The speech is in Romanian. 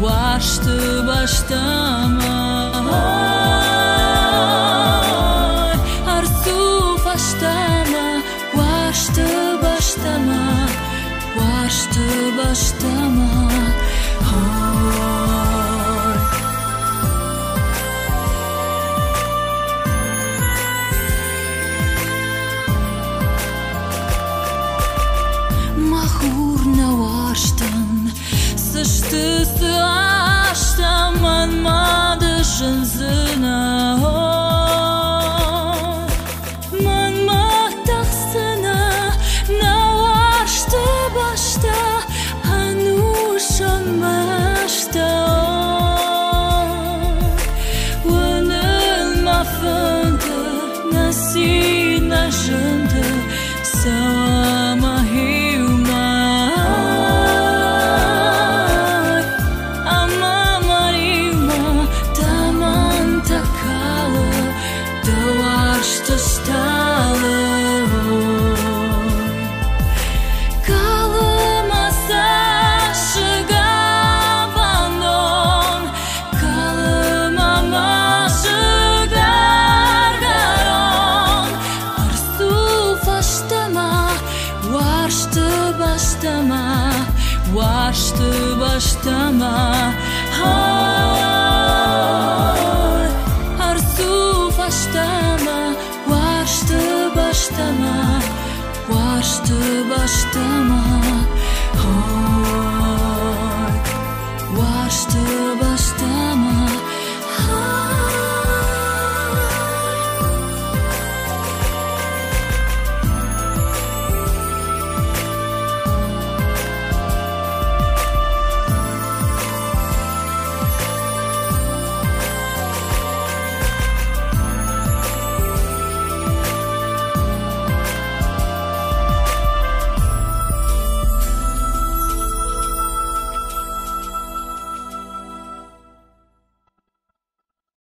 Varshtı baştama Arzu baştama Varshtı baştama Varshtı baştama Mahurna varshtan Sështës ashta man madëshën zëna Man mahtaqsëna Na warshtë bashta Hanushën bashta Vënëll ma fëndë Nasi na shëndë Sawa ma hiuma Varshtı baştama Arzu baştama Varshtı baştama Varshtı baştama